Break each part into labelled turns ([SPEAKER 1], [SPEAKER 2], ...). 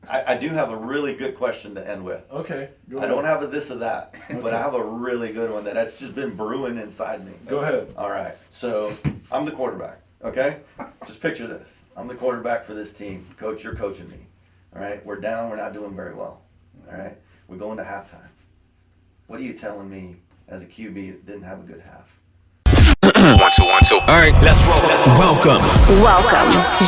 [SPEAKER 1] I do have a really good question to end with.
[SPEAKER 2] Okay.
[SPEAKER 1] Go ahead. I don't have a this or that, but I have a really good one that's just been brewing inside me.
[SPEAKER 2] Go ahead.
[SPEAKER 1] All right. So I'm the quarterback. Okay. Just picture this. I'm the quarterback for this team. Coach, you're coaching me. All right. We're down. We're not doing very well. All right. We're going to halftime. What are you telling me as a QB that didn't have a good half?
[SPEAKER 3] 1, 2, 1, 2. All right, let's roll.
[SPEAKER 4] Welcome.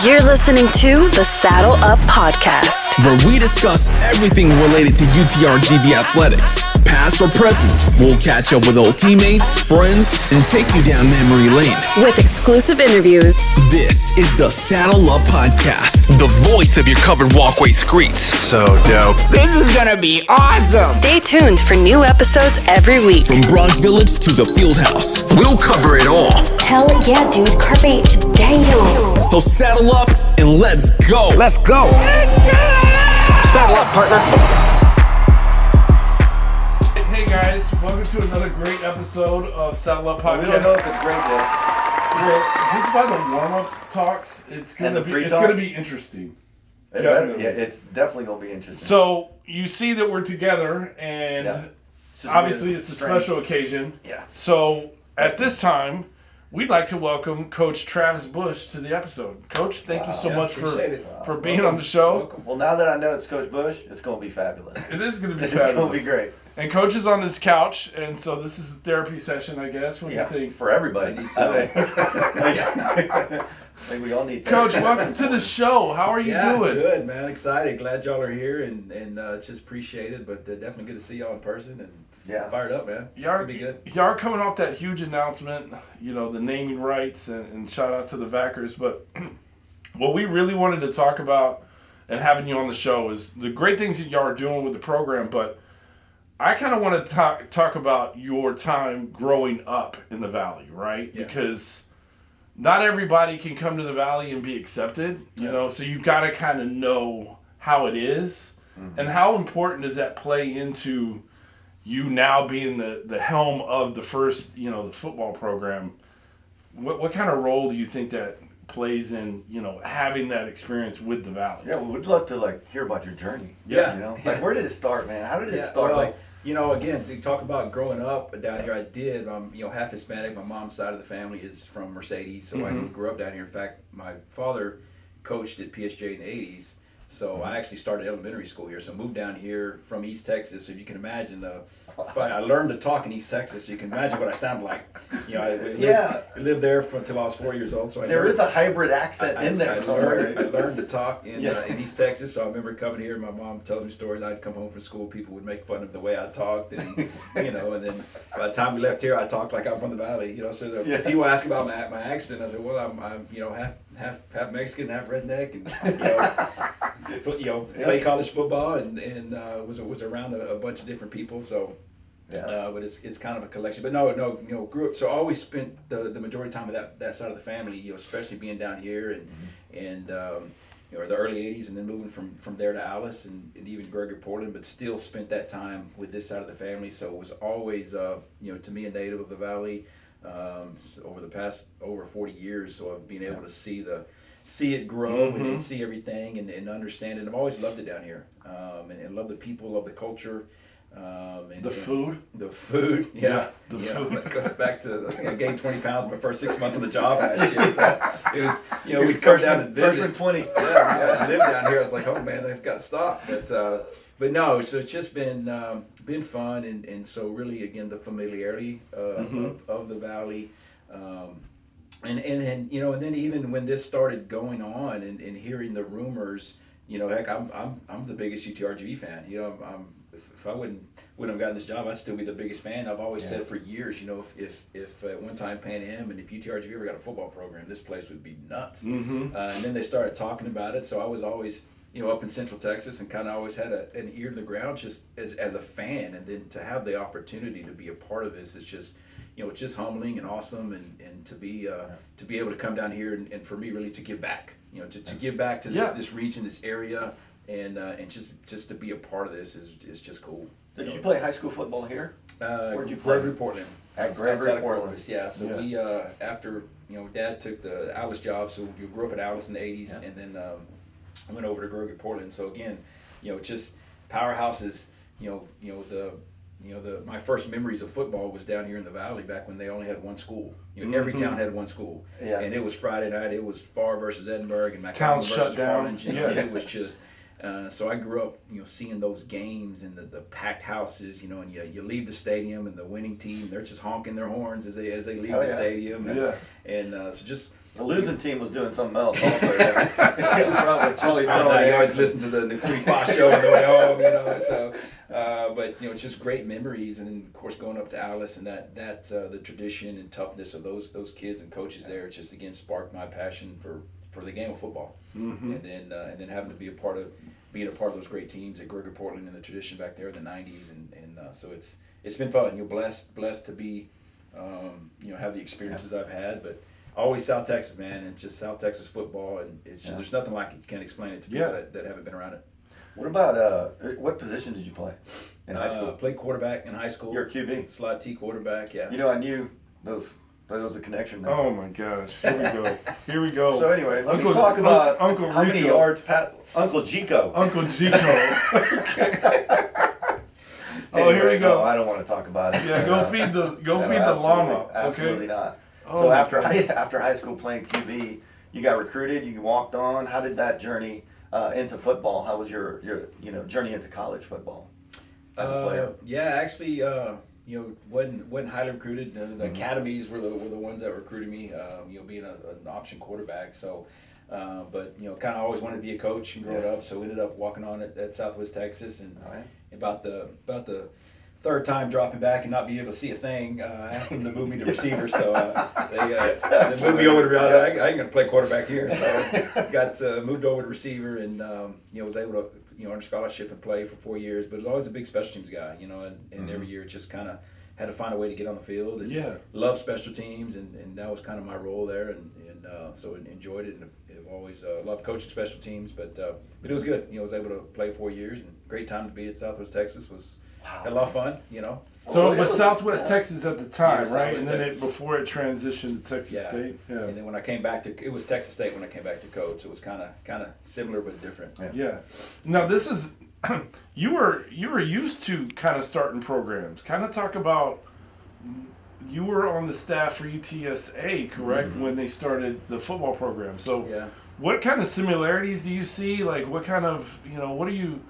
[SPEAKER 5] You're listening to the Saddle Up Podcast,
[SPEAKER 4] where we discuss everything related to UTRGV athletics, past or present. We'll catch up with old teammates, friends, and take you down memory lane
[SPEAKER 5] with exclusive interviews.
[SPEAKER 4] This is the Saddle Up Podcast,
[SPEAKER 3] the voice of your covered walkway streets. So dope.
[SPEAKER 6] This is gonna be awesome.
[SPEAKER 5] Stay tuned for new episodes every week.
[SPEAKER 4] From Bronx Village to the Fieldhouse,
[SPEAKER 3] we'll cover it all.
[SPEAKER 7] Hell yeah, dude. Carpe damn.
[SPEAKER 4] So saddle up and let's go.
[SPEAKER 6] Let's go. Saddle up, partner.
[SPEAKER 2] Hey guys, welcome to another great episode of Saddle Up Podcast.
[SPEAKER 1] We don't know if it's great yet.
[SPEAKER 2] Well, just by the warm-up talks, it's gonna be interesting.
[SPEAKER 1] It's definitely gonna be interesting.
[SPEAKER 2] So you see that we're together, and obviously it's a special occasion.
[SPEAKER 1] Yeah.
[SPEAKER 2] So at this time, we'd like to welcome Coach Travis Bush to the episode. Coach, thank you so much for being on the show.
[SPEAKER 1] Welcome. Well, now that I know it's Coach Bush, it's going to be fabulous.
[SPEAKER 2] It is going to be fabulous.
[SPEAKER 1] It's going to be great.
[SPEAKER 2] And Coach is on his couch, and so this is a therapy session, I guess. What do you think?
[SPEAKER 1] For everybody. I think we all need
[SPEAKER 2] therapy. Coach, welcome to the show. How are you doing?
[SPEAKER 8] Good, man. Excited. Glad y'all are here, and just appreciate it. But definitely good to see y'all in person, and fired up, man. It's going to be good.
[SPEAKER 2] Y'all are coming off that huge announcement, the naming rights, and shout out to the Vackers. But what we really wanted to talk about and having you on the show is the great things that y'all are doing with the program, but I kind of want to talk about your time growing up in the Valley, right? Yeah. Because not everybody can come to the Valley and be accepted, so you've got to kind of know how it is. Mm-hmm. And how important does that play into you now being the helm of the first, the football program? What kind of role do you think that plays in, having that experience with the Valley?
[SPEAKER 1] Yeah, we'd love to hear about your journey.
[SPEAKER 8] Yeah.
[SPEAKER 1] Where did it start, man? How did it start?
[SPEAKER 8] Well, again, to talk about growing up down here, I did. Half Hispanic. My mom's side of the family is from Mercedes, so I grew up down here. In fact, my father coached at PSJ in the 80s. So I actually started elementary school here. So I moved down here from East Texas. So you can imagine, I learned to talk in East Texas. So you can imagine what I sound like. I lived there until I was 4 years old. So there
[SPEAKER 1] is a hybrid accent in there somewhere.
[SPEAKER 8] I learned to talk in East Texas. So I remember coming here. My mom tells me stories. I'd come home from school. People would make fun of the way I talked, and and then by the time we left here, I talked like I'm from the Valley. So people ask about my accent. I said, well, I'm half Mexican, half redneck, and play college football and was around a bunch of different people. So, but it's kind of a collection. But no, grew up. So I always spent the majority of time with that side of the family. Especially being down here and the early '80s, and then moving from there to Alice and even Gregory Portland. But still spent that time with this side of the family. So it was always to me a native of the Valley. Over the past over 40 years, so I've been able to see it grow and see everything and understand it. I've always loved it down here, and love the people, love the culture, and
[SPEAKER 2] the food.
[SPEAKER 8] The food, food. It goes back to I gained 20 pounds my first 6 months on the job last year. So it was we'd come down and visit.
[SPEAKER 1] Freshman 20.
[SPEAKER 8] I lived down here. I was like, oh man, they've got to stop. But no, so it's just been fun, and so really again the familiarity of the Valley, and then even when this started going on and hearing the rumors, heck, I'm the biggest UTRGV fan. If I wouldn't have gotten this job, I'd still be the biggest fan. I've always said for years, if at one time Pan Am and if UTRGV ever got a football program, this place would be nuts. And then they started talking about it, so I was always up in Central Texas and kind of always had an ear to the ground just as a fan, and then to have the opportunity to be a part of this is just it's just humbling and awesome, and to be able to come down here and for me really to give back, to give back to this region, this area, and just to be a part of this is just cool.
[SPEAKER 1] Did you play high school football here?
[SPEAKER 8] Where'd you play? Gregory Portland.
[SPEAKER 1] At Gregory Portland.
[SPEAKER 8] Yeah. So we after Dad took the Alice job, so we grew up in Alice in the 80s, and then went over to Gregory Portland. So again, just powerhouses. My first memories of football was down here in the Valley back when they only had one school. Every town had one school, and it was Friday night. It was Farr versus Edinburgh and McAllen versus Harlingen. And it was just. So I grew up, seeing those games and the packed houses, and you leave the stadium and the winning team, they're just honking their horns as they leave the stadium. And so just.
[SPEAKER 1] The losing team was doing something else also.
[SPEAKER 8] You always listen to the 3-5 show on the way home, So, but it's just great memories, and then of course going up to Alice and that the tradition and toughness of those kids and coaches there just again sparked my passion for the game of football, and then having to be being a part of those great teams at Gregory Portland and the tradition back there in the '90s, and so it's been fun. You're blessed to be, have the experiences I've had, but. Always South Texas, man, and just South Texas football, and there's nothing like it. You can't explain it to people that haven't been around it.
[SPEAKER 1] What about what position did you play in high school?
[SPEAKER 8] Played quarterback in high school.
[SPEAKER 1] You're a QB.
[SPEAKER 8] Slot T quarterback, yeah.
[SPEAKER 1] I knew those. That was a connection there.
[SPEAKER 2] Oh my gosh! Here we go.
[SPEAKER 1] So anyway, let's talk about
[SPEAKER 2] Uncle
[SPEAKER 1] how many yards Uncle Jico.
[SPEAKER 2] Uncle Jico.
[SPEAKER 1] Anyway,
[SPEAKER 2] here we go.
[SPEAKER 1] No, I don't want to talk about it.
[SPEAKER 2] Yeah, go feed the llama.
[SPEAKER 1] Absolutely not.
[SPEAKER 2] Oh,
[SPEAKER 1] so after high school playing QB, you got recruited. You walked on. How did that journey into football? How was your journey into college football as a player?
[SPEAKER 8] Yeah, actually, wasn't highly recruited. The academies were the ones that recruited me. Being an option quarterback. So, but kind of always wanted to be a coach and growing up. So ended up walking on at Southwest Texas, and about the third time dropping back and not being able to see a thing, asked them to move me to receiver. So they moved me over to I ain't gonna play quarterback here. So got moved over to receiver, and was able to earn scholarship and play for 4 years. But was always a big special teams guy, and every year just kind of had to find a way to get on the field. And loved special teams, and that was kind of my role there, and so enjoyed it, and I've always loved coaching special teams. But it was good. I was able to play 4 years, and great time to be at Southwest Texas. Had a lot of fun,
[SPEAKER 2] So it was Southwest Texas at the time, right? And then
[SPEAKER 8] Texas.
[SPEAKER 2] before it transitioned to Texas State. Yeah.
[SPEAKER 8] And then when I came back it was Texas State when I came back to coach. It was kind of similar but different.
[SPEAKER 2] Yeah. Now this is you were used to kind of starting programs. Kind of talk about you were on the staff for UTSA, correct? When they started the football program. So what kind of similarities do you see? Like what kind of what are you?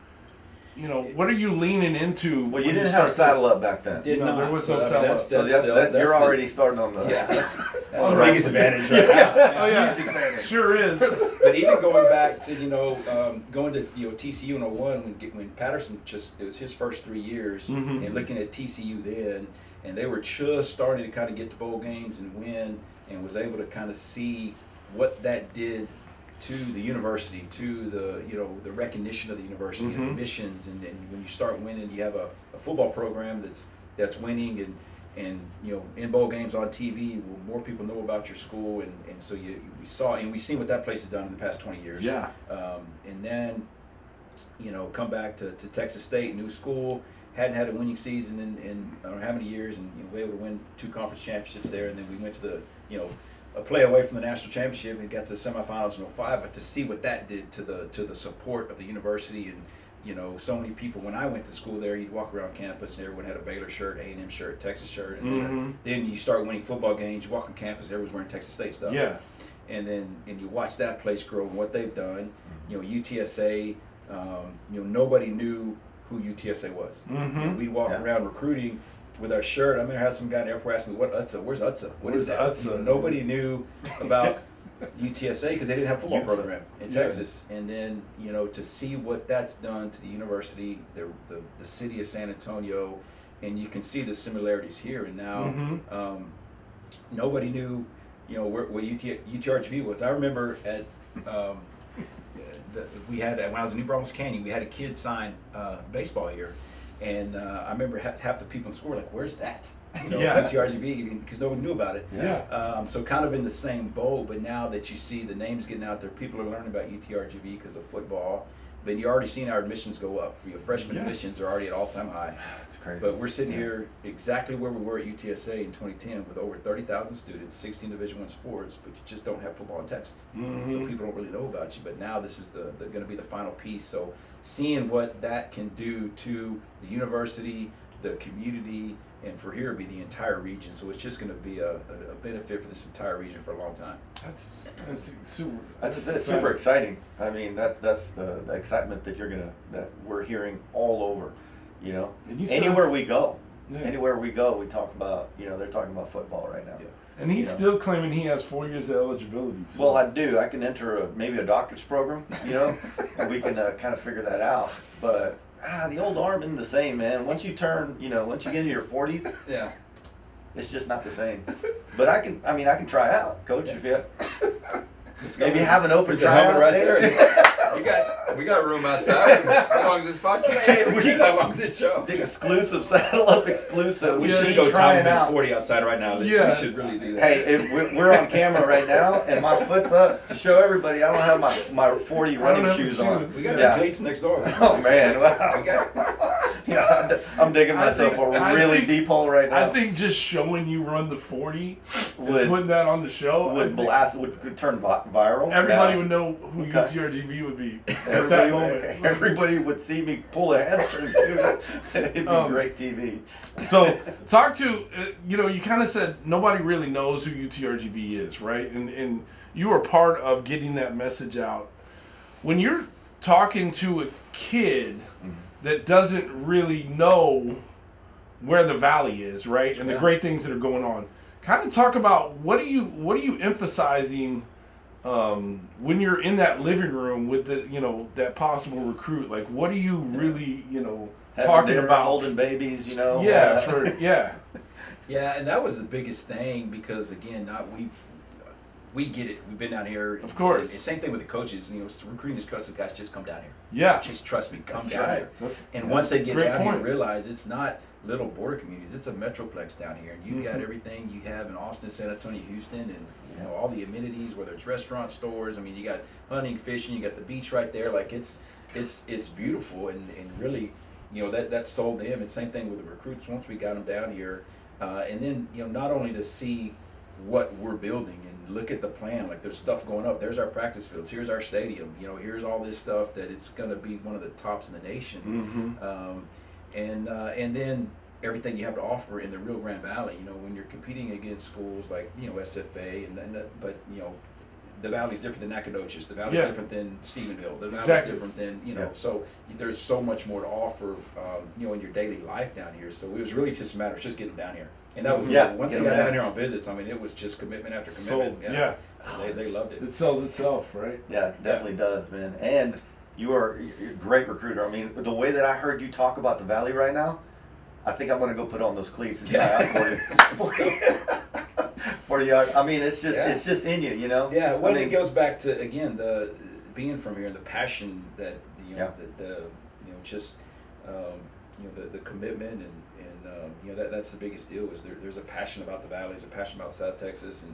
[SPEAKER 2] What are you leaning into?
[SPEAKER 1] Well, you didn't have saddle up back then.
[SPEAKER 2] There was no saddle up.
[SPEAKER 1] So you're already starting on the.
[SPEAKER 8] Yeah, that's the biggest advantage right now.
[SPEAKER 2] Oh yeah, sure is.
[SPEAKER 8] But even going back to going to TCU in 01 when Patterson it was his first 3 years, and looking at TCU then, and they were just starting to kind of get to bowl games and win, and was able to kind of see what that did to the university, to the recognition of the university and the missions, and when you start winning, you have a football program that's winning, and in bowl games on TV, more people know about your school, and so we've seen what that place has done in the past 20 years.
[SPEAKER 2] Yeah.
[SPEAKER 8] And then come back to Texas State, new school, hadn't had a winning season in I don't know how many years, and we were able to win 2 conference championships there, and then we went to the a play away from the national championship and got to the semifinals in 05. But to see what that did to the support of the university, and so many people, when I went to school there, you'd walk around campus and everyone had a Baylor shirt, A&M shirt, Texas shirt, and then you start winning football games, you walk on campus, everyone's wearing Texas State stuff.
[SPEAKER 2] Yeah.
[SPEAKER 8] And you watch that place grow and what they've done. UTSA, nobody knew who UTSA was. We walked around recruiting with our shirt. I remember had some guy in the airport ask me, where's UTSA? What is that?
[SPEAKER 2] UTSA?
[SPEAKER 8] Nobody knew about UTSA because they didn't have a football program in Texas. And then, to see what that's done to the university, the city of San Antonio, and you can see the similarities here. And now nobody knew, where UTRGV was. I remember we had, when I was in New Braunfels Canyon, we had a kid sign baseball here. And I remember half the people in school were like, where's that? UTRGV, because nobody knew about it.
[SPEAKER 2] Yeah.
[SPEAKER 8] So kind of in the same boat, but now that you see the names getting out there, people are learning about UTRGV because of football. But you're already seeing our admissions go up. For your freshman
[SPEAKER 2] Yeah.
[SPEAKER 8] admissions are already at all-time high.
[SPEAKER 1] It's crazy.
[SPEAKER 8] But we're sitting here exactly where we were at UTSA in 2010 with over 30,000 students, 16 Division I sports, but you just don't have football in Texas. So people don't really know about you. But now this is the going to be the final piece. So seeing what that can do to the university, the community, and for here to be the entire region. So it's just going to be a benefit for this entire region for a long time.
[SPEAKER 2] That's super.
[SPEAKER 1] That's super exciting. I mean, that's the excitement that that we're hearing all over. You know,
[SPEAKER 2] And you still
[SPEAKER 1] anywhere
[SPEAKER 2] have-
[SPEAKER 1] we go,
[SPEAKER 2] Yeah.
[SPEAKER 1] anywhere we go, we talk about. You know, they're talking about football right now.
[SPEAKER 8] Yeah.
[SPEAKER 2] And he's
[SPEAKER 1] You know.
[SPEAKER 2] still claiming he has 4 years of eligibility. So.
[SPEAKER 1] Well, I do. I can enter maybe a doctor's program. You know, and we can kind of figure that out. But the old arm isn't the same, man. Once you turn, once you get into your 40s,
[SPEAKER 8] Yeah.
[SPEAKER 1] it's just not the same. But I can try out, Coach. If you
[SPEAKER 8] Let's
[SPEAKER 1] maybe
[SPEAKER 8] go.
[SPEAKER 1] have an open
[SPEAKER 8] There's a
[SPEAKER 1] tryout
[SPEAKER 8] helmet right
[SPEAKER 1] there.
[SPEAKER 8] there. We got room outside. How long is this podcast? How long is this show?
[SPEAKER 1] The exclusive, Saddle Up exclusive.
[SPEAKER 8] We
[SPEAKER 1] We
[SPEAKER 8] should
[SPEAKER 1] should
[SPEAKER 8] go Tom
[SPEAKER 1] trying
[SPEAKER 8] minute
[SPEAKER 1] out.
[SPEAKER 8] 40 outside right now. We
[SPEAKER 2] Yeah.
[SPEAKER 8] should really do that.
[SPEAKER 1] Hey, if we're on camera right now, and my foot's up to show everybody I don't have my 40 running
[SPEAKER 2] have
[SPEAKER 1] shoes
[SPEAKER 2] shoes.
[SPEAKER 1] on.
[SPEAKER 8] We got
[SPEAKER 1] Yeah.
[SPEAKER 8] some cleats next door.
[SPEAKER 1] Oh man,
[SPEAKER 8] We
[SPEAKER 1] wow.
[SPEAKER 8] got,
[SPEAKER 1] Yeah, I'm digging myself
[SPEAKER 2] I
[SPEAKER 1] a really
[SPEAKER 2] think-
[SPEAKER 1] deep hole right now.
[SPEAKER 2] I think just showing you run the 40 and
[SPEAKER 1] Would-
[SPEAKER 2] putting that on the show, I
[SPEAKER 1] would
[SPEAKER 2] think
[SPEAKER 1] blast would turn viral.
[SPEAKER 2] everybody
[SPEAKER 1] Yeah.
[SPEAKER 2] would know who
[SPEAKER 1] Okay.
[SPEAKER 2] UTRGV would be at that
[SPEAKER 1] Everybody,
[SPEAKER 2] moment.
[SPEAKER 1] everybody would see me pull a hamstring too. It'd be
[SPEAKER 2] Um,
[SPEAKER 1] great TV.
[SPEAKER 2] So, talk to, you kind of said nobody really knows who UTRGV is, right? And you were part of getting that message out. When you're talking to a kid that doesn't really know where the valley is, right? And the
[SPEAKER 8] Yeah.
[SPEAKER 2] great things that are going on. Kind of talk about what are you emphasizing when you're in that living room with that possible recruit? Like, what are you really,
[SPEAKER 1] Having
[SPEAKER 2] talking
[SPEAKER 1] dinner,
[SPEAKER 2] about?
[SPEAKER 1] holding babies,
[SPEAKER 2] Yeah,
[SPEAKER 8] yeah, and that was the biggest thing because again, we get it. We've been down here.
[SPEAKER 2] Of course.
[SPEAKER 8] And same thing with the coaches. Recruiting these guys, just come down here.
[SPEAKER 2] yeah.
[SPEAKER 8] Just trust me, come
[SPEAKER 1] That's
[SPEAKER 8] down
[SPEAKER 1] right.
[SPEAKER 8] here.
[SPEAKER 2] That's
[SPEAKER 8] And once they get
[SPEAKER 2] great
[SPEAKER 8] down here
[SPEAKER 2] point.
[SPEAKER 8] and realize it's not little border communities, it's a metroplex down here. And you've
[SPEAKER 2] Mm-hmm.
[SPEAKER 8] got everything you have in Austin, San Antonio, Houston, and all the amenities, whether it's restaurant stores. I mean, you got hunting, fishing, you got the beach right there. Like it's beautiful and really, that sold them. And same thing with the recruits once we got them down here. And then, not only to see what we're building and look at the plan, like there's stuff going up, there's our practice fields, here's our stadium, here's all this stuff that it's going to be one of the tops in the nation. And then everything you have to offer in the Rio Grande Valley, when you're competing against schools like, SFA but the valley's different than Nacogdoches, the valley's
[SPEAKER 2] Yeah.
[SPEAKER 8] different than Stephenville, the valley's
[SPEAKER 2] Exactly.
[SPEAKER 8] different than,
[SPEAKER 1] Yeah.
[SPEAKER 8] so there's so much more to offer, in your daily life down here. So it was really just a matter of just getting them down here. And that was,
[SPEAKER 1] Yeah,
[SPEAKER 8] once
[SPEAKER 1] get
[SPEAKER 8] they
[SPEAKER 1] them
[SPEAKER 8] got
[SPEAKER 1] down.
[SPEAKER 8] down here on visits, I mean, it was just commitment after
[SPEAKER 2] So,
[SPEAKER 8] commitment.
[SPEAKER 2] yeah.
[SPEAKER 8] They loved it.
[SPEAKER 2] It sells itself, right?
[SPEAKER 1] Yeah, it definitely does, man. And you're a great recruiter. I mean, the way that I heard you talk about the Valley right now, I think I'm gonna go put on those cleats and try out for you. For you. I mean, it's just in you,
[SPEAKER 8] Yeah, well,
[SPEAKER 1] I mean,
[SPEAKER 8] it goes back to again the being from here and the passion that
[SPEAKER 1] Yeah.
[SPEAKER 8] the commitment and that's the biggest deal is there's a passion about the Valley, there's a passion about South Texas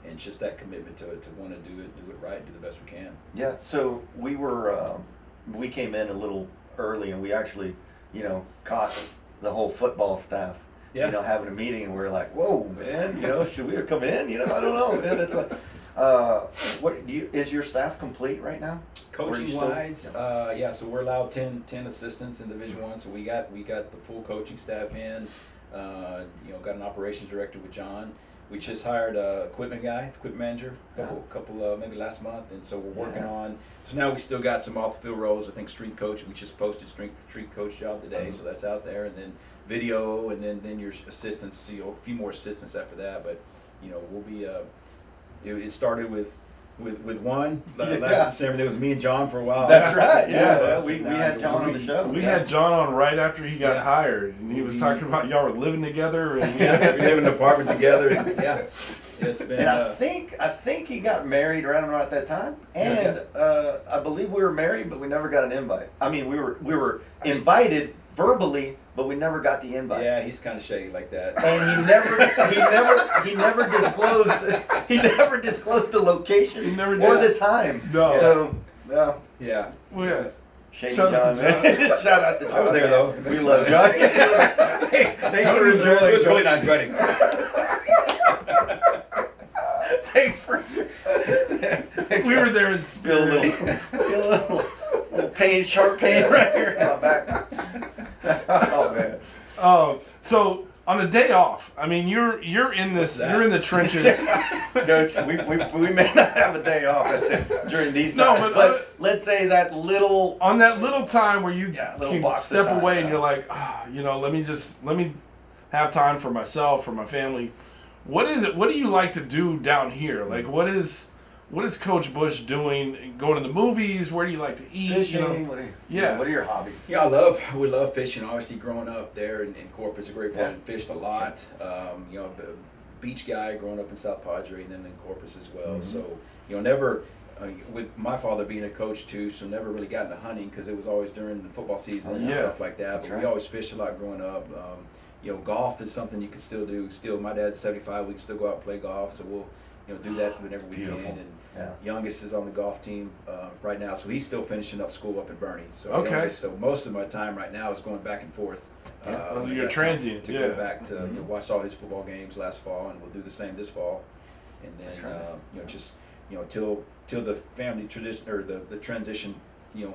[SPEAKER 8] and just that commitment to want to do it right, do the best we can.
[SPEAKER 1] Yeah. So we came in a little early, and we actually, caught the whole football staff.
[SPEAKER 8] Yeah.
[SPEAKER 1] Having a meeting, and we're like, "Whoa, man! Should we have come in? I don't know, man." It's like, is your staff complete right now?
[SPEAKER 8] Coaching wise, so we're allowed 10 assistants in Division I. So we got the full coaching staff in. Got an operations director with John. We just hired a equipment manager, couple maybe last month, and so we're working on. So now we still got some off the field roles. I think street coach. We just posted street coach job today, so that's out there, and then video, and then your assistants. A few more assistants after that, but we'll be. It started with one last December. There was me and John for a while.
[SPEAKER 1] That's right.
[SPEAKER 8] Two
[SPEAKER 1] Yeah,
[SPEAKER 8] of us
[SPEAKER 1] we
[SPEAKER 8] sitting down
[SPEAKER 1] had
[SPEAKER 8] and
[SPEAKER 1] John on the show.
[SPEAKER 2] We had John on right after he got
[SPEAKER 8] Yeah.
[SPEAKER 2] hired, and he was talking about y'all were living together, and
[SPEAKER 8] We live in an apartment together. Yeah, it's been.
[SPEAKER 1] And I think he got married right around at that time, and I believe we were married, but we never got an invite. I mean, we were invited verbally, but we never got the invite.
[SPEAKER 8] Yeah, he's kind of shady like that.
[SPEAKER 1] And he never disclosed the location
[SPEAKER 2] He never
[SPEAKER 1] or
[SPEAKER 2] did.
[SPEAKER 1] the time.
[SPEAKER 2] No.
[SPEAKER 1] So
[SPEAKER 8] Yeah.
[SPEAKER 2] well, yeah.
[SPEAKER 1] Shady
[SPEAKER 2] Shout out
[SPEAKER 1] John,
[SPEAKER 2] to
[SPEAKER 1] man. Shout out to John.
[SPEAKER 8] I was there though.
[SPEAKER 1] We love John. Thanks for
[SPEAKER 8] It
[SPEAKER 1] enjoying.
[SPEAKER 8] was a really nice wedding.
[SPEAKER 1] Thanks for.
[SPEAKER 2] We were there in
[SPEAKER 1] Feel a
[SPEAKER 2] spirit.
[SPEAKER 1] little pain, sharp pain right here in my back. Oh man.
[SPEAKER 2] So on a day off, I mean, you're in this,
[SPEAKER 8] that?
[SPEAKER 2] you're in the trenches.
[SPEAKER 1] Coach, we may not have a day off during these
[SPEAKER 2] No,
[SPEAKER 1] times,
[SPEAKER 2] but,
[SPEAKER 1] let's say that little.
[SPEAKER 2] On that little time where you
[SPEAKER 1] little
[SPEAKER 2] can
[SPEAKER 1] box of
[SPEAKER 2] step
[SPEAKER 1] time,
[SPEAKER 2] away and
[SPEAKER 1] yeah.
[SPEAKER 2] you're like, let me have time for myself, for my family. What is it? What do you like to do down here? Like, what is Coach Bush doing? Going to the movies? Where do you like to eat?
[SPEAKER 1] Fishing.
[SPEAKER 2] You know?
[SPEAKER 1] What are your hobbies?
[SPEAKER 8] Yeah, we love fishing. Obviously, growing up there in Corpus, a great point.
[SPEAKER 1] Yeah.
[SPEAKER 8] Fished a lot. Beach guy growing up in South Padre and then in Corpus as well. So, never with my father being a coach too, so never really got into hunting because it was always during the football season and stuff like that. But we always fished a lot growing up. Golf is something you can still do. Still, my dad's 75. We can still go out and play golf. So we'll do that whenever we can. And youngest is on the golf team right now, so he's still finishing up school up in Bernie. So so most of my time right now is going back and forth.
[SPEAKER 2] You're transient
[SPEAKER 8] to go back to watch all his football games last fall, and we'll do the same this fall. And then till the family tradition or the transition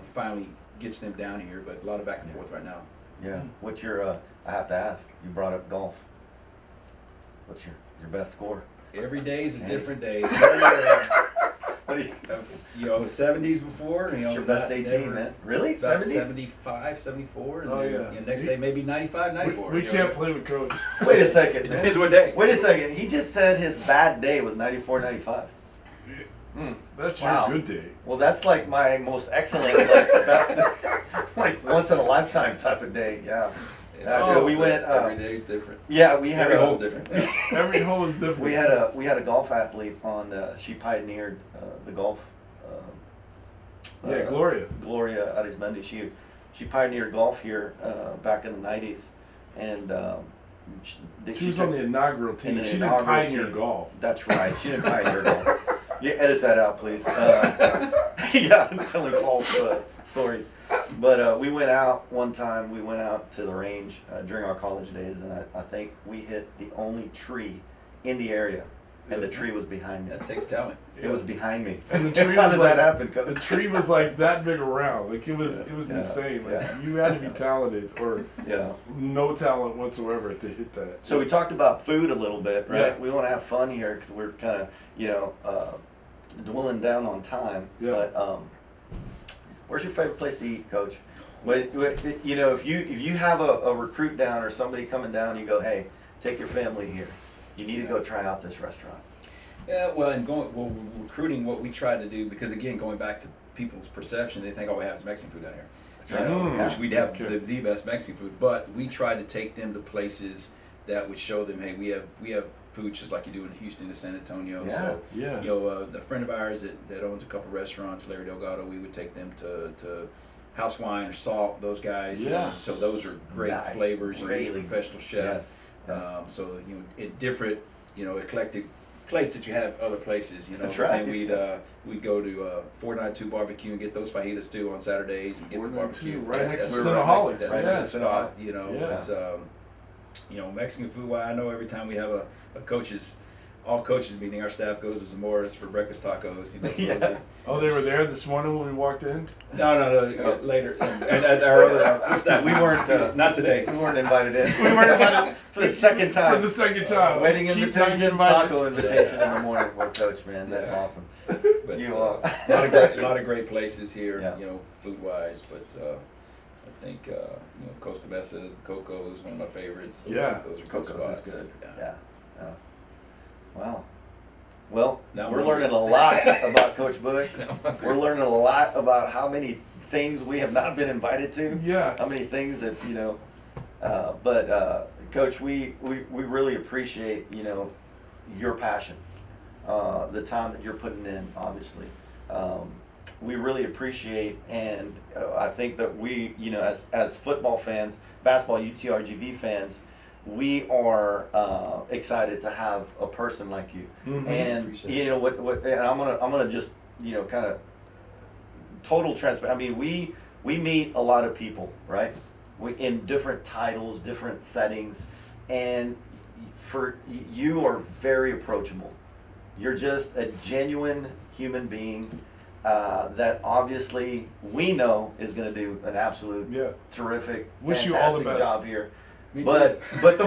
[SPEAKER 8] finally gets them down here. But a lot of back and forth right now.
[SPEAKER 1] Yeah. What's your? I have to ask. You brought up golf. What's your best score?
[SPEAKER 8] Every day is a different day.
[SPEAKER 1] What do you?
[SPEAKER 8] 70s before.
[SPEAKER 1] It's your best 18, man. Really? 70s?
[SPEAKER 8] 75, 74. And
[SPEAKER 2] yeah.
[SPEAKER 8] Next day maybe 95, 94.
[SPEAKER 2] We can't play with Coach.
[SPEAKER 1] Wait a second.
[SPEAKER 8] It depends what day.
[SPEAKER 1] Wait a second. He just said his bad day was 94, 95.
[SPEAKER 2] That's
[SPEAKER 1] Wow.
[SPEAKER 2] your good day.
[SPEAKER 1] Well, that's like my most excellent, like best, like once in a lifetime type of day. Yeah. We went.
[SPEAKER 8] Every day is different.
[SPEAKER 1] Yeah, we had
[SPEAKER 8] Every hole's different.
[SPEAKER 2] Every hole is different.
[SPEAKER 1] We had a golf athlete on. She pioneered the golf.
[SPEAKER 2] Gloria.
[SPEAKER 1] Gloria Arizmendi. She pioneered golf here back in the '90s, and
[SPEAKER 2] she was on the inaugural team. She didn't pioneer golf.
[SPEAKER 1] That's right. She didn't pioneer golf. Yeah, edit that out, please. Yeah, I'm telling false stories. But we went out one time. We went out to the range during our college days, and I think we hit the only tree in the area, and the tree was behind me.
[SPEAKER 8] That takes talent.
[SPEAKER 1] It was behind me.
[SPEAKER 2] And the tree
[SPEAKER 1] How
[SPEAKER 2] was
[SPEAKER 1] does
[SPEAKER 2] like,
[SPEAKER 1] that happen, Coach?
[SPEAKER 2] The tree was like that big around. Like it was insane. Like you had to be talented or no talent whatsoever to hit that.
[SPEAKER 1] So we talked about food a little bit, right?
[SPEAKER 2] Yeah.
[SPEAKER 1] We want to have fun here because we're kind of dwindling down on time.
[SPEAKER 2] Yeah.
[SPEAKER 1] But where's your favorite place to eat, Coach? If you have a recruit down or somebody coming down, you go, hey, take your family here. You need to go try out this restaurant.
[SPEAKER 8] Yeah, well, recruiting, what we try to do, because again, going back to people's perception, they think all we have is Mexican food down here. Which we'd have the best Mexican food, but we try to take them to places that would show them, hey, we have food just like you do in Houston and San Antonio. The friend of ours that owns a couple restaurants, Larry Delgado, we would take them to House Wine or Salt, those guys. So those are great flavors. Really professional chef.
[SPEAKER 1] Yes.
[SPEAKER 8] Different, eclectic plates that you have other places.
[SPEAKER 1] That's right.
[SPEAKER 8] And we'd go to 492 Barbecue and get those fajitas too on Saturdays and get the barbecue
[SPEAKER 2] right next to
[SPEAKER 8] That's
[SPEAKER 2] Cinnaholics.
[SPEAKER 8] That's
[SPEAKER 2] Yeah.
[SPEAKER 8] the spot. It's Mexican food. Why I know every time we have a all coaches meeting, our staff goes to Zamora's for breakfast tacos.
[SPEAKER 2] They were there this morning when we walked in?
[SPEAKER 8] No, later. And our staff,
[SPEAKER 1] We weren't.
[SPEAKER 8] not today.
[SPEAKER 1] We weren't invited in. We weren't invited for the second time.
[SPEAKER 2] For the second time.
[SPEAKER 1] Wedding
[SPEAKER 2] Keep
[SPEAKER 1] invitation,
[SPEAKER 2] getting invited.
[SPEAKER 1] taco invitation in the morning. Well, Coach, man, that's awesome.
[SPEAKER 8] But
[SPEAKER 1] You
[SPEAKER 8] a lot of great places here,
[SPEAKER 1] Yeah.
[SPEAKER 8] food wise. But I think Costa Mesa, Coco is one of my favorites. Those are good
[SPEAKER 1] Coco's
[SPEAKER 8] spots.
[SPEAKER 1] is good.
[SPEAKER 8] Yeah.
[SPEAKER 1] Wow. Well,
[SPEAKER 8] Now
[SPEAKER 1] we're
[SPEAKER 8] we're-
[SPEAKER 1] learning a lot about Coach Bush. We're learning a lot about how many things we have not been invited to.
[SPEAKER 2] Yeah.
[SPEAKER 1] How many things that But Coach, we really appreciate your passion, the time that you're putting in. Obviously, we really appreciate, and I think that we, as football fans, basketball UTRGV fans, we are excited to have a person like you. And
[SPEAKER 8] Appreciate
[SPEAKER 1] what and I'm gonna just kind of total transparency. I mean, we meet a lot of people, right? We in different titles, different settings, and for you are very approachable. You're just a genuine human being that obviously we know is going to do an absolute terrific,
[SPEAKER 2] Wish you all the
[SPEAKER 1] fantastic
[SPEAKER 2] best.
[SPEAKER 1] job here.
[SPEAKER 8] Me
[SPEAKER 1] But
[SPEAKER 8] too.
[SPEAKER 1] but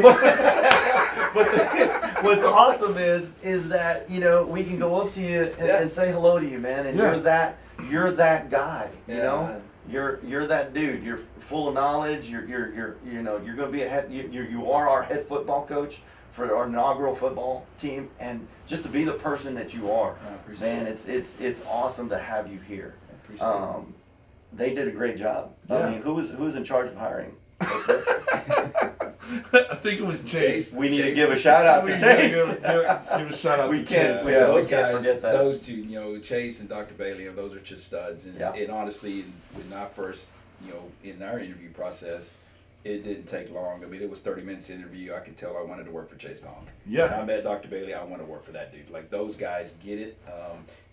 [SPEAKER 1] what's awesome is that we can go up to you and say hello to you, man, and you're that guy, you know. You're that dude. You're full of knowledge. You're going to be a head. You are our head football coach for our inaugural football team, and just to be the person that you are, man, it's awesome to have you here.
[SPEAKER 8] I appreciate it.
[SPEAKER 1] They did a great job. I mean, who was in charge of hiring?
[SPEAKER 2] I think it was Chase.
[SPEAKER 1] We need to give a shout out to Chase.
[SPEAKER 2] Give a shout out to
[SPEAKER 1] can't.
[SPEAKER 2] Chase.
[SPEAKER 1] Yeah,
[SPEAKER 8] those
[SPEAKER 1] we can't
[SPEAKER 8] guys,
[SPEAKER 1] forget that.
[SPEAKER 8] those two, Chase and Dr. Bailey, those are just studs. And,
[SPEAKER 1] Yeah.
[SPEAKER 8] and honestly, when I first, in our interview process, it didn't take long. I mean, it was 30 minutes interview. I could tell I wanted to work for Chase Gong.
[SPEAKER 2] Yeah.
[SPEAKER 8] When I met Dr. Bailey, I want to work for that dude. Like, those guys get it.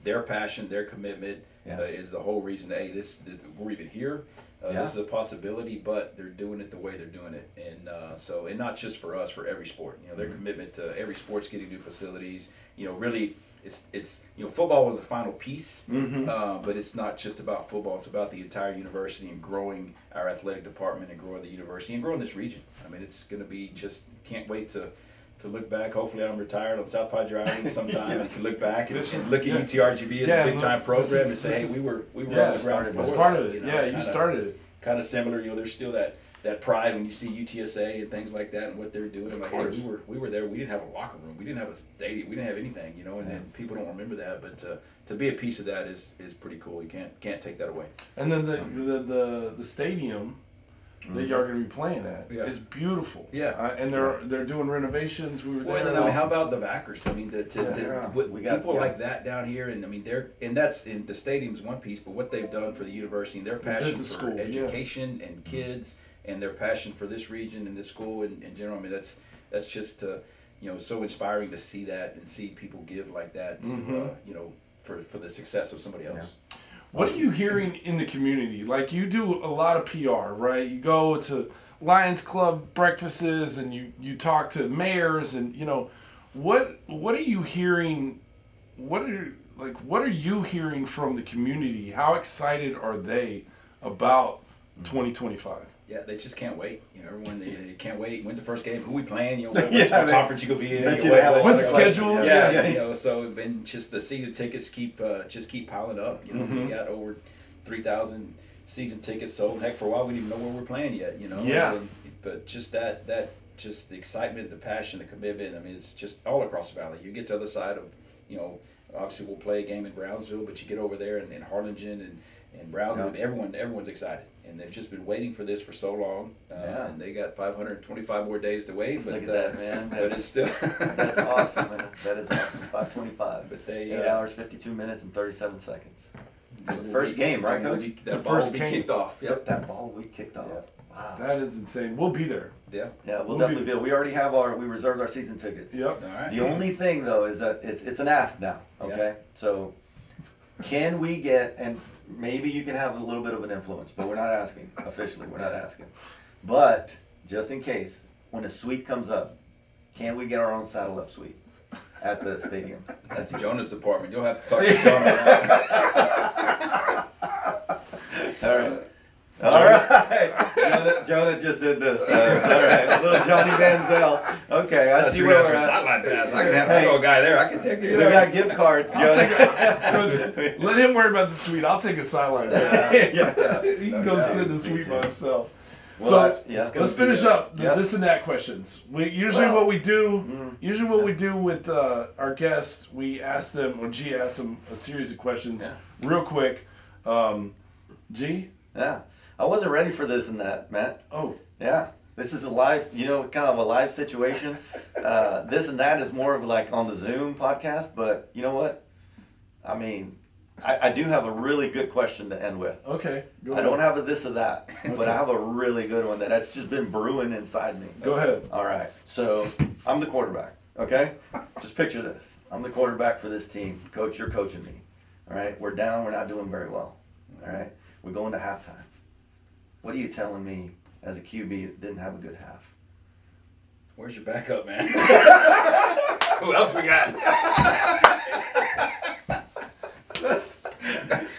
[SPEAKER 8] Their passion, their commitment is the whole reason, hey, this we're even here. This is a possibility, but they're doing it the way they're doing it. And and not just for us, for every sport. Their commitment to every sport's getting new facilities. Really, it's football was the final piece, but it's not just about football. It's about the entire university and growing our athletic department and growing the university and growing this region. I mean, it's going to be just can't wait to look back. Hopefully, I'm retired on South Padre Island sometime, and can look back and look at UTRGV as a big time program and say, hey, we were on the ground floor.
[SPEAKER 2] That's part of it. You started it.
[SPEAKER 8] Kind of similar, there's still that pride when you see UTSA and things like that and what they're doing. Like, hey, we were there. We didn't have a locker room. We didn't have a stadium. We didn't have anything, and then people don't remember that. But to be a piece of that is pretty cool. You can't take that away.
[SPEAKER 2] And then the stadium that y'all are going to be playing at is beautiful.
[SPEAKER 8] Yeah.
[SPEAKER 2] And they're doing renovations. We were there.
[SPEAKER 8] Well, and then, how about the Vackers? I mean, with
[SPEAKER 1] We got-
[SPEAKER 8] people like that down here, and I mean, that's in the stadium's one piece, but what they've done for the university and their passion
[SPEAKER 2] business
[SPEAKER 8] for
[SPEAKER 2] school,
[SPEAKER 8] education and kids, and their passion for this region and this school in general. I mean, that's just so inspiring to see that and see people give like that to for the success of somebody else.
[SPEAKER 1] Yeah.
[SPEAKER 2] What are you hearing in the community? Like, you do a lot of PR, right? You go to Lions Club breakfasts and you talk to mayors and what are you hearing? What are you hearing from the community? How excited are they about 2025?
[SPEAKER 8] Yeah, they just can't wait. Everyone they can't wait. When's the first game? Who we playing? What conference you gonna be in?
[SPEAKER 2] What's the schedule?
[SPEAKER 8] Yeah. So and just the season tickets keep piling up. We got over 3,000 season tickets sold. Heck, for a while we didn't even know where we're playing yet.
[SPEAKER 2] Yeah.
[SPEAKER 8] But just that just the excitement, the passion, the commitment. I mean, it's just all across the valley. You get to the other side of obviously we'll play a game in Brownsville, but you get over there in Harlingen and Brownsville. Everyone's excited. And they've just been waiting for this for so long, and they got 525 more days to wait. But
[SPEAKER 1] Look at that, man.
[SPEAKER 8] But it's still
[SPEAKER 1] That's awesome, man. That is awesome. 5:25.
[SPEAKER 8] But they
[SPEAKER 1] 8 hours, 52 minutes, and 37 seconds. The first game, right, Coach?
[SPEAKER 8] That ball will be kicked off.
[SPEAKER 1] Yep, that ball we kicked off. Wow.
[SPEAKER 2] That is insane. We'll be there.
[SPEAKER 8] Yeah.
[SPEAKER 1] Yeah, we'll definitely be. We already have we reserved our season tickets.
[SPEAKER 2] Yep.
[SPEAKER 8] All right.
[SPEAKER 1] The only thing though is that it's an ask now. Okay, so can we get, and maybe you can have a little bit of an influence, but we're not asking officially. We're not asking, but just in case, when a suite comes up, can we get our own saddle up suite at the stadium?
[SPEAKER 8] That's Jonah's department. You'll have to talk to Jonah.
[SPEAKER 1] All right. All right. Jonah just did this. All right. Little Johnny Manziel. Okay, I see where we're at.
[SPEAKER 8] Sideline pass. I can have a little guy there. I can take you
[SPEAKER 1] We
[SPEAKER 8] there.
[SPEAKER 1] got gift cards, Jonah.
[SPEAKER 2] Let him worry about the suite. I'll take a sideline.
[SPEAKER 1] Yeah.
[SPEAKER 2] He can go sit in the suite by himself.
[SPEAKER 1] Well,
[SPEAKER 2] So
[SPEAKER 1] yeah.
[SPEAKER 2] let's finish up the
[SPEAKER 1] Yep.
[SPEAKER 2] this and that questions. What we do with our guests, we ask them, or G asks them a series of questions real quick. G?
[SPEAKER 1] Yeah. I wasn't ready for this and that, Matt.
[SPEAKER 2] Oh.
[SPEAKER 1] Yeah. This is a live, kind of a live situation. This and that is more of like on the Zoom podcast, but you know what? I mean, I do have a really good question to end with.
[SPEAKER 2] Okay. Go
[SPEAKER 1] I
[SPEAKER 2] ahead.
[SPEAKER 1] don't have a this or that, but I have a really good one that's just been brewing inside me.
[SPEAKER 2] Go ahead.
[SPEAKER 1] All right. So I'm the quarterback, okay? Just picture this. I'm the quarterback for this team. Coach, you're coaching me. All right? We're down. We're not doing very well. All right? We're going to halftime. What are you telling me as a QB that didn't have a good half?
[SPEAKER 8] Where's your backup, man? Who else we got?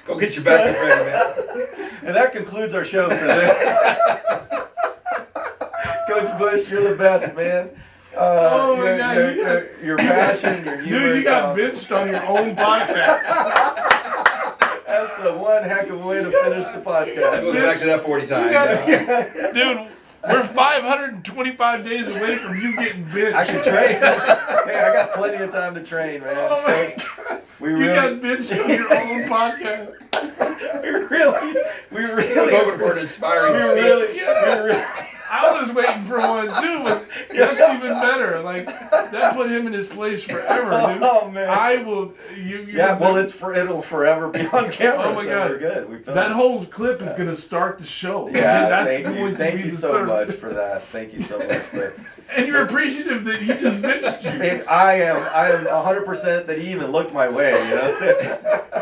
[SPEAKER 8] Go get your backup ready, man.
[SPEAKER 1] And that concludes our show for today. Coach Bush, you're the best, man.
[SPEAKER 2] Oh my God,
[SPEAKER 1] your passion, your humor.
[SPEAKER 2] Dude, you got benched on your own podcast.
[SPEAKER 1] That's one heck of a way to finish the podcast.
[SPEAKER 8] Goes back to that 40 times.
[SPEAKER 2] Dude, we're 525 days away from you getting benched.
[SPEAKER 1] I should train. Hey, I got plenty of time to train, man.
[SPEAKER 2] Oh my God. You got benched on your own podcast.
[SPEAKER 1] we really.
[SPEAKER 8] I was hoping for an inspiring speech.
[SPEAKER 2] I was waiting for one too, but that's even better. Like that put him in his place forever, dude.
[SPEAKER 1] Oh man!
[SPEAKER 2] I will.
[SPEAKER 1] It'll forever be on camera.
[SPEAKER 2] Oh my
[SPEAKER 1] so
[SPEAKER 2] God!
[SPEAKER 1] we're good.
[SPEAKER 2] That whole clip is gonna start the show.
[SPEAKER 1] Yeah,
[SPEAKER 2] that's
[SPEAKER 1] thank
[SPEAKER 2] going
[SPEAKER 1] you.
[SPEAKER 2] to
[SPEAKER 1] Thank
[SPEAKER 2] be
[SPEAKER 1] you
[SPEAKER 2] the
[SPEAKER 1] so
[SPEAKER 2] third.
[SPEAKER 1] much for that. Thank you so much. But
[SPEAKER 2] and you're appreciative that he just benched you.
[SPEAKER 1] and I am 100% that he even looked my way. You know.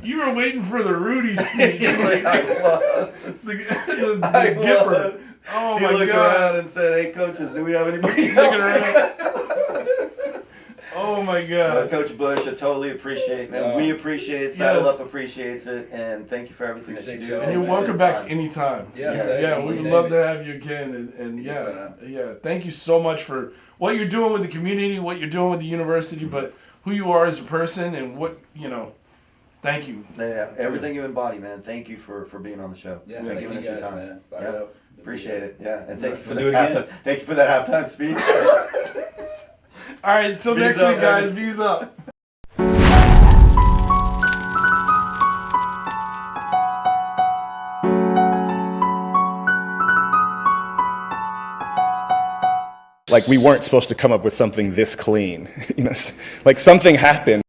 [SPEAKER 2] You were waiting for the Rudy speech. Like,
[SPEAKER 1] I was.
[SPEAKER 2] the
[SPEAKER 1] I
[SPEAKER 2] Gipper.
[SPEAKER 1] was.
[SPEAKER 2] Oh
[SPEAKER 1] He
[SPEAKER 2] my
[SPEAKER 1] looked
[SPEAKER 2] God.
[SPEAKER 1] around and said, "Hey, coaches, do we have anybody else?"
[SPEAKER 2] Looking around. Oh my God.
[SPEAKER 1] Coach Bush, I totally appreciate it, man. We appreciate it. Saddle Up appreciates it, and thank you for everything that you
[SPEAKER 8] Appreciate
[SPEAKER 1] do.
[SPEAKER 8] you.
[SPEAKER 2] And you're welcome back anytime.
[SPEAKER 8] Yes,
[SPEAKER 2] we would love to have you again. And yeah, thank you so much for what you're doing with the community, what you're doing with the university, but who you are as a person and what, thank you.
[SPEAKER 1] Yeah, everything you embody, man. Thank you for being on the show.
[SPEAKER 8] Yeah,
[SPEAKER 1] and
[SPEAKER 8] thank
[SPEAKER 1] giving
[SPEAKER 8] you
[SPEAKER 1] us your
[SPEAKER 8] guys,
[SPEAKER 1] time.
[SPEAKER 8] man. Fire
[SPEAKER 1] Yeah.
[SPEAKER 8] up.
[SPEAKER 1] Appreciate it. Yeah, and thank you for
[SPEAKER 8] We'll
[SPEAKER 1] that
[SPEAKER 8] do it again.
[SPEAKER 1] thank you for that halftime speech.
[SPEAKER 2] All right, till
[SPEAKER 1] Bees
[SPEAKER 2] next
[SPEAKER 1] up,
[SPEAKER 2] week, guys.
[SPEAKER 1] baby.
[SPEAKER 2] Bees up.
[SPEAKER 9] Like we weren't supposed to come up with something this clean. Like something happened.